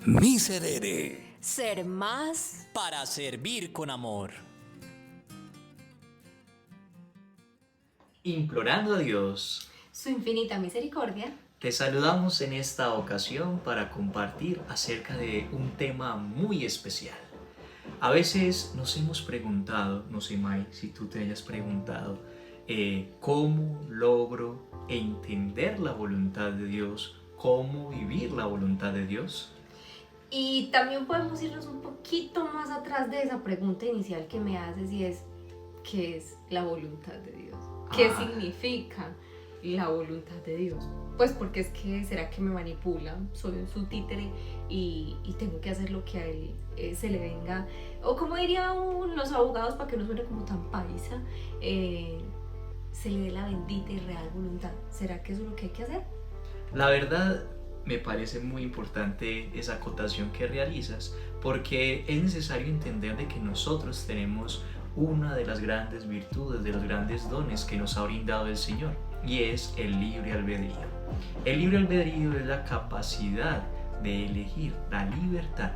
Miserere. Ser más Para servir con amor. Implorando a Dios, su infinita misericordia. te saludamos en esta ocasión para compartir acerca de un tema muy especial. A veces nos hemos preguntado, no sé Mai, si tú te hayas preguntado, ¿cómo logro entender la voluntad de Dios? ¿Cómo vivir la voluntad de Dios? Y también podemos irnos un poquito más atrás de esa pregunta inicial que me haces y es, ¿qué es la voluntad de Dios? ¿Qué significa la voluntad de Dios? Pues porque es que, ¿será que me manipula? Soy su títere y tengo que hacer lo que a él se le venga, o como dirían los abogados, para que no suene como tan paisa, se le dé la bendita y real voluntad. ¿Será que eso es lo que hay que hacer? La verdad, me parece muy importante esa acotación que realizas, porque es necesario entender de que nosotros tenemos una de las grandes virtudes, de los grandes dones que nos ha brindado el Señor, y es el libre albedrío. El libre albedrío es la capacidad de elegir, la libertad.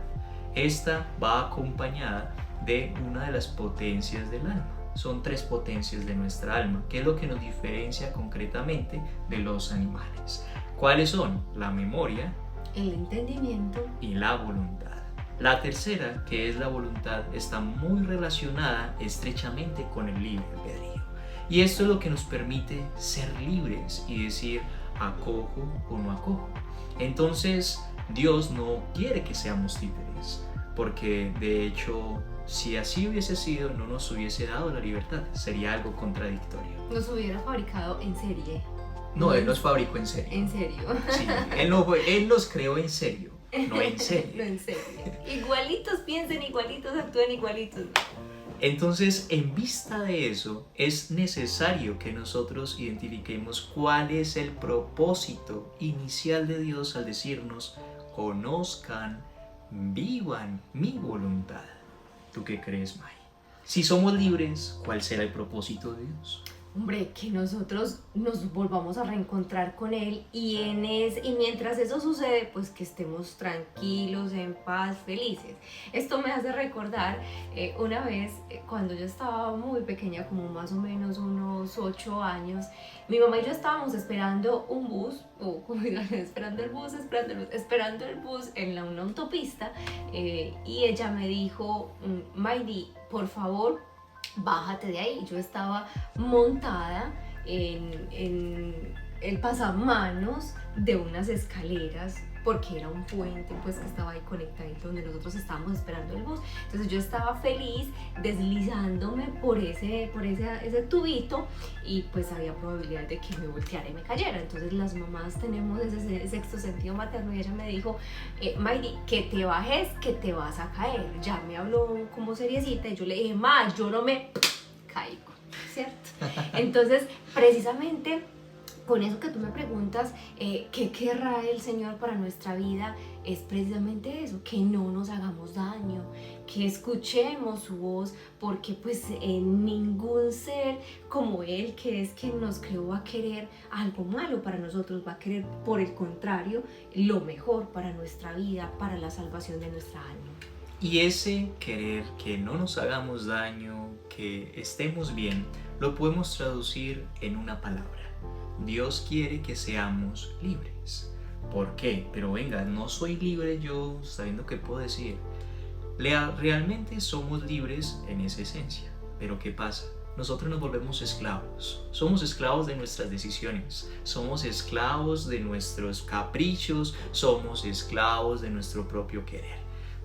Esta va acompañada de una de las potencias del alma. Son tres potencias de nuestra alma, que es lo que nos diferencia concretamente de los animales. ¿Cuáles son? La memoria, El entendimiento y la voluntad. La tercera, que es la voluntad, está muy relacionada estrechamente con el libre albedrío. Y esto es lo que nos permite ser libres y decir acojo o no acojo. Entonces, Dios no quiere que seamos títeres, porque de hecho, si así hubiese sido, no nos hubiese dado la libertad. Sería algo contradictorio. nos hubiera fabricado en serie. No, Él nos fabricó en serio. En serio. Sí, Él nos creó en serio, no en serio. No, en serio. Igualitos piensen, igualitos actúen, igualitos. Entonces, en vista de eso, es necesario que nosotros identifiquemos cuál es el propósito inicial de Dios al decirnos, conozcan, vivan mi voluntad. ¿Tú qué crees, Mai? Si somos libres, ¿cuál será el propósito de Dios? Hombre, que nosotros nos volvamos a reencontrar con Él y mientras eso sucede, pues que estemos tranquilos, en paz, felices. Esto me hace recordar una vez cuando yo estaba muy pequeña, como más o menos unos 8 años, mi mamá y yo estábamos esperando un bus, o como digan, esperando el bus en una autopista, y ella me dijo, Maydi, por favor, bájate de ahí. Yo estaba montada en el pasamanos de unas escaleras, porque era un puente pues que estaba ahí conectadito donde nosotros estábamos esperando el bus. Entonces yo estaba feliz deslizándome por ese tubito, y pues había probabilidad de que me volteara y me cayera. Entonces las mamás tenemos ese sexto sentido materno, y ella me dijo, Maydi, que te bajes, que te vas a caer. Ya me habló como seriecita y yo le dije, ma, yo no me caigo, ¿cierto? Entonces precisamente con eso que tú me preguntas, ¿qué querrá el Señor para nuestra vida? Es precisamente eso, que no nos hagamos daño, que escuchemos su voz, porque pues ningún ser como Él, que es quien nos creó, va a querer algo malo para nosotros, va a querer, por el contrario, lo mejor para nuestra vida, para la salvación de nuestra alma. Y ese querer que no nos hagamos daño, que estemos bien, lo podemos traducir en una palabra. Dios quiere que seamos libres. ¿Por qué? Pero venga, no soy libre yo sabiendo qué puedo decir. Realmente somos libres en esa esencia. Pero ¿qué pasa? Nosotros nos volvemos esclavos. Somos esclavos de nuestras decisiones. Somos esclavos de nuestros caprichos. Somos esclavos de nuestro propio querer.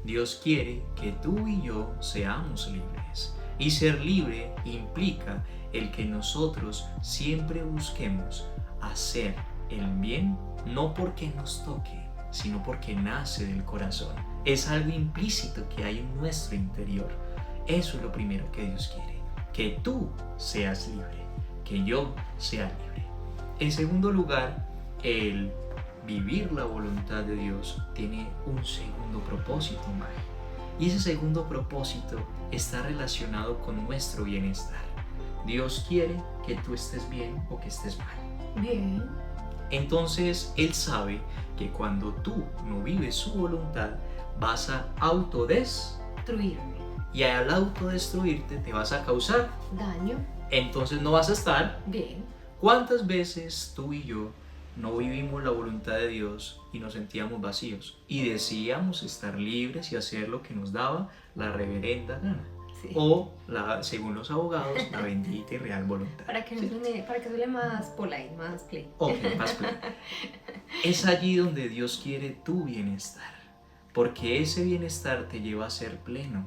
Dios quiere que tú y yo seamos libres. Y ser libre implica el que nosotros siempre busquemos hacer el bien, no porque nos toque, sino porque nace del corazón. Es algo implícito que hay en nuestro interior. Eso es lo primero que Dios quiere, que tú seas libre, que yo sea libre. En segundo lugar, el vivir la voluntad de Dios tiene un segundo propósito, Mai. Y ese segundo propósito está relacionado con nuestro bienestar. Dios quiere que tú estés bien o que estés mal. Bien. Entonces Él sabe que cuando tú no vives su voluntad, vas a autodestruirme. Y al autodestruirte te vas a causar daño. Entonces no vas a estar bien. ¿Cuántas veces tú y yo no vivimos la voluntad de Dios y nos sentíamos vacíos y decíamos estar libres y hacer lo que nos daba la reverenda gana? Sí. O, según los abogados, la bendita y real voluntad. Para que suene más polite, más play. Ok, más play. Es allí donde Dios quiere tu bienestar, porque ese bienestar te lleva a ser pleno,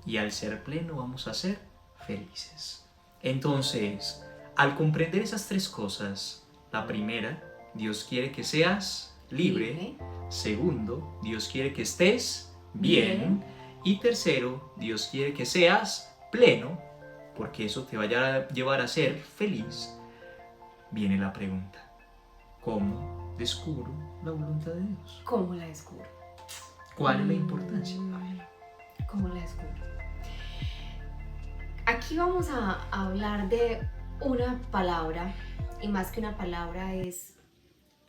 y al ser pleno vamos a ser felices. Entonces, al comprender esas tres cosas, la primera, Dios quiere que seas libre. Segundo, Dios quiere que estés bien. Y tercero, Dios quiere que seas pleno, porque eso te va a llevar a ser feliz. Viene la pregunta: ¿cómo descubro la voluntad de Dios? ¿Cómo la descubro? ¿Cuál es la importancia? ¿Cómo la descubro? Aquí vamos a hablar de una palabra, y más que una palabra es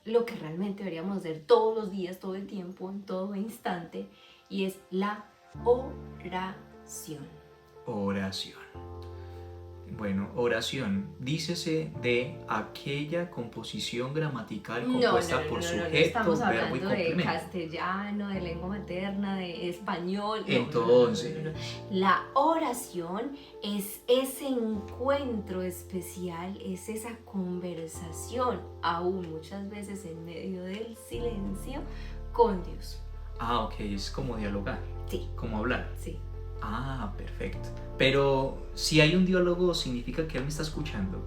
lo que realmente deberíamos hacer todos los días, todo el tiempo, en todo instante, y es la oración. Oración. Bueno, oración, dícese de aquella composición gramatical compuesta por sujeto, verbo y complemento. De castellano, de lengua materna, de español. Entonces, la oración es ese encuentro especial, es esa conversación, aún muchas veces en medio del silencio, con Dios. Ah, ok, es como dialogar. Sí. Como hablar. Sí. Ah, perfecto. Pero si hay un diálogo, ¿significa que él me está escuchando?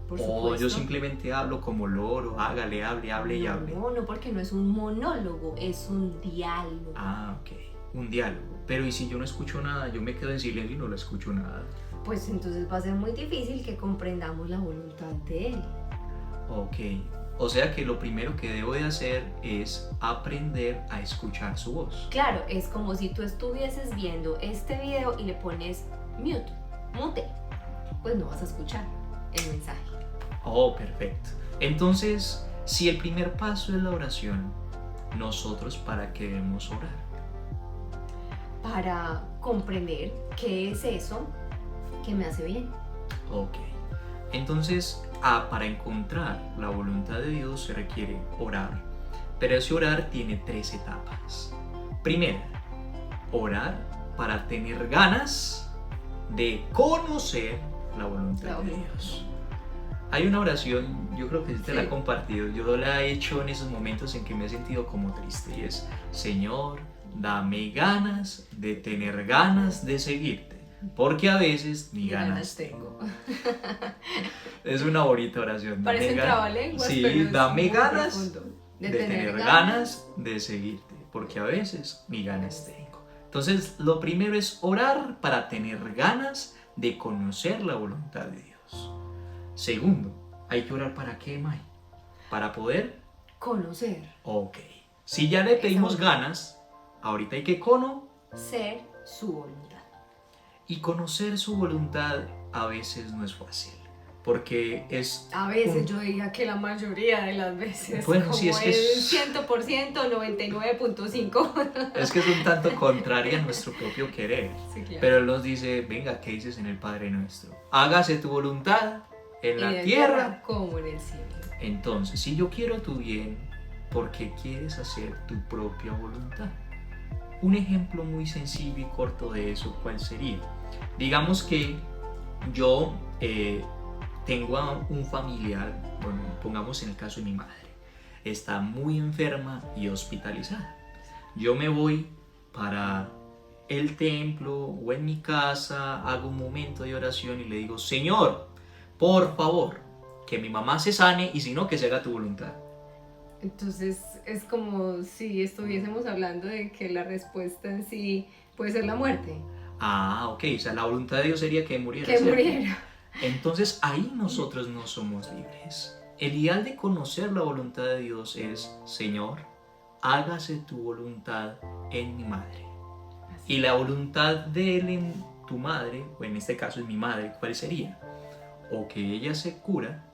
Por supuesto. O yo simplemente hablo como loro, hable, hable y hable. No, porque no es un monólogo, es un diálogo. Ah, ok, un diálogo. Pero ¿y si yo no escucho nada? Yo me quedo en silencio y no lo escucho nada. Pues entonces va a ser muy difícil que comprendamos la voluntad de él. Ok, o sea que lo primero que debo de hacer es aprender a escuchar su voz. Claro, es como si tú estuvieses viendo este video y le pones mute, pues no vas a escuchar el mensaje. Oh, perfecto. Entonces, si el primer paso es la oración, ¿nosotros para qué debemos orar? Para comprender qué es eso que me hace bien. Ok. Entonces, para encontrar la voluntad de Dios se requiere orar, pero ese orar tiene 3 etapas. Primera, orar para tener ganas de conocer la voluntad de Dios. Hay una oración, yo creo que te la he compartido, yo la he hecho en esos momentos en que me he sentido como triste, y es: Señor, dame ganas de tener ganas de seguirte, porque a veces ni ganas tengo. Es una bonita oración. Parece un trabalenguas, sí, pero dame ganas de tener ganas de seguirte, porque a veces ni ganas tengo. Entonces, lo primero es orar para tener ganas de conocer la voluntad de Dios. Segundo, hay que orar ¿para qué, May? Para poder conocer. Ok. Si ya le pedimos ganas, ahorita hay que conocer su voluntad. Y conocer su voluntad a veces no es fácil, porque es... A veces yo diría que la mayoría de las veces, bueno, como sí, es que es 100%, 99.5. Es que es un tanto contraria a nuestro propio querer. Sí, claro. Pero Él nos dice: venga, ¿qué dices en el Padre Nuestro? Hágase tu voluntad en la tierra como en el cielo. Entonces, si yo quiero tu bien, ¿por qué quieres hacer tu propia voluntad? Un ejemplo muy sencillo y corto de eso, ¿cuál sería? Digamos que yo tengo a un familiar, bueno, pongamos en el caso de mi madre, está muy enferma y hospitalizada. Yo me voy para el templo o en mi casa, hago un momento de oración y le digo: Señor, por favor, que mi mamá se sane, y si no, que se haga tu voluntad. Entonces es como si estuviésemos hablando de que la respuesta en sí puede ser la muerte. Ah, ok, o sea, la voluntad de Dios sería que muriera. Que muriera. Entonces ahí nosotros no somos libres. El ideal de conocer la voluntad de Dios es: Señor, hágase tu voluntad en mi madre. Y la voluntad de Él en tu madre, o en este caso en mi madre, ¿cuál sería? O que ella se cura,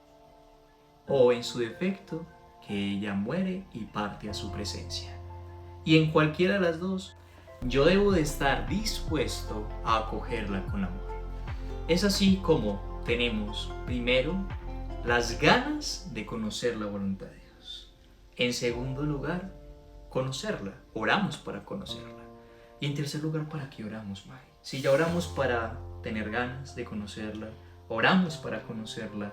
o en su defecto, que ella muere y parte a su presencia. Y en cualquiera de las dos, yo debo de estar dispuesto a acogerla con amor. Es así como tenemos primero las ganas de conocer la voluntad de Dios. En segundo lugar, conocerla. Oramos para conocerla. Y en tercer lugar, ¿para qué oramos, Mari? Si ya oramos para tener ganas de conocerla, oramos para conocerla,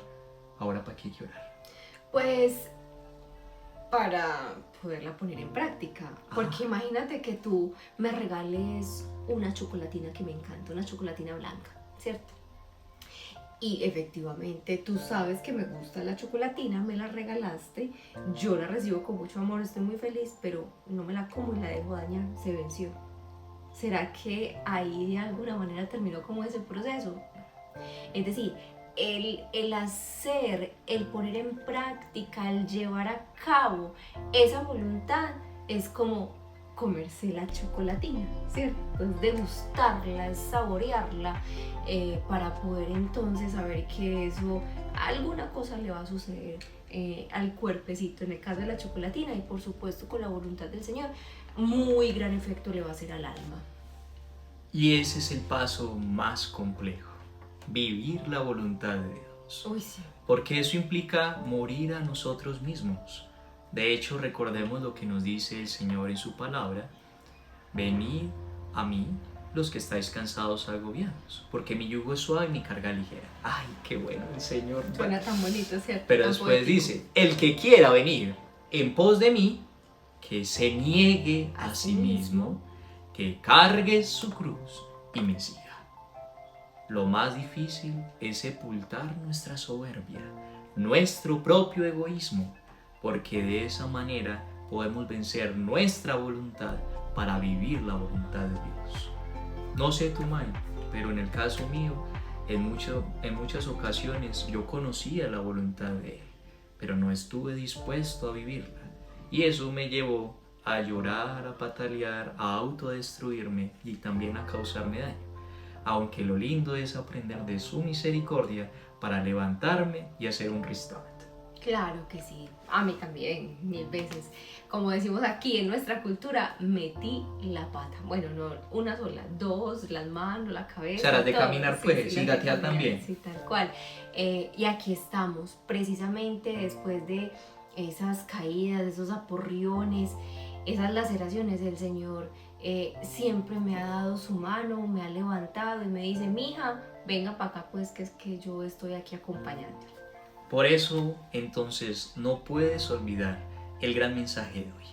¿ahora para qué hay que orar? Pues para poderla poner en práctica. Porque imagínate que tú me regales una chocolatina que me encanta, una chocolatina blanca, ¿cierto? Y efectivamente tú sabes que me gusta la chocolatina, me la regalaste, yo la recibo con mucho amor, estoy muy feliz, pero no me la como y la dejo dañar, se venció. ¿Será que ahí de alguna manera terminó como ese proceso? Es decir, el hacer, el poner en práctica, el llevar a cabo esa voluntad es como comerse la chocolatina, ¿cierto? Es degustarla, es saborearla, para poder entonces saber que eso, alguna cosa le va a suceder al cuerpecito, en el caso de la chocolatina, y por supuesto con la voluntad del Señor, muy gran efecto le va a hacer al alma. Y ese es el paso más complejo, vivir la voluntad de Dios. Uy, sí. Porque eso implica morir a nosotros mismos. De hecho, recordemos lo que nos dice el Señor en su palabra: venid a mí los que estáis cansados y agobiados, porque mi yugo es suave y mi carga ligera. Ay, qué bueno el Señor. Suena tan bonito, ¿cierto? Pero Tan después poético. dice: el que quiera venir en pos de mí, que se niegue a sí mismo, que cargue su cruz y me siga. Lo más difícil es sepultar nuestra soberbia, nuestro propio egoísmo, porque de esa manera podemos vencer nuestra voluntad para vivir la voluntad de Dios. No sé tu May, pero en el caso mío, en muchas ocasiones yo conocía la voluntad de Él, pero no estuve dispuesto a vivirla. Y eso me llevó a llorar, a patalear, a autodestruirme y también a causarme daño. Aunque lo lindo es aprender de su misericordia para levantarme y hacer un restart. Claro que sí, a mí también, 1000 veces. Como decimos aquí en nuestra cultura, metí la pata. Bueno, no una sola, dos, las manos, la cabeza. O sea, las de todo. caminar pues, y las de gatear caminar, también. Sí, tal cual. Y aquí estamos, precisamente después de esas caídas, esos aporriones, esas laceraciones, el Señor siempre me ha dado su mano, me ha levantado y me dice: mija, venga para acá pues, que es que yo estoy aquí acompañándola. Por eso, entonces, no puedes olvidar el gran mensaje de hoy.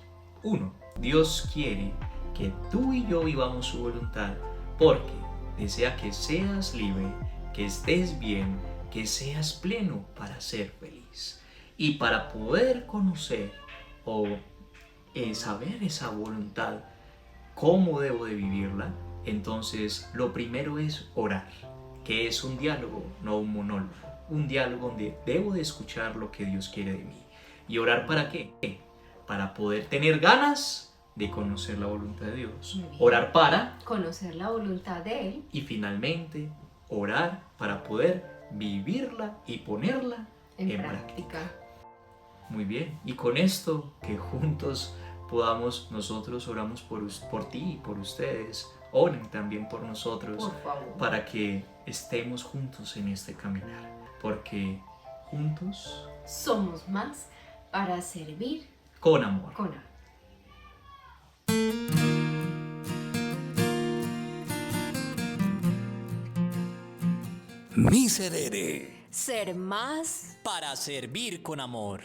1. Dios quiere que tú y yo vivamos su voluntad porque desea que seas libre, que estés bien, que seas pleno para ser feliz. Y para poder conocer o saber esa voluntad, cómo debo de vivirla, entonces lo primero es orar, que es un diálogo, no un monólogo. Un diálogo donde debo de escuchar lo que Dios quiere de mí. ¿Y orar para qué? Para poder tener ganas de conocer la voluntad de Dios. Orar para conocer la voluntad de Él. Y finalmente, orar para poder vivirla y ponerla en práctica. Muy bien. Y con esto, que juntos podamos, nosotros oramos por ti y por ustedes. Oren también por nosotros. Por favor. Para que estemos juntos en este caminar. Porque juntos somos más para servir con amor. Con amor. Miserere. Ser más Para servir con amor.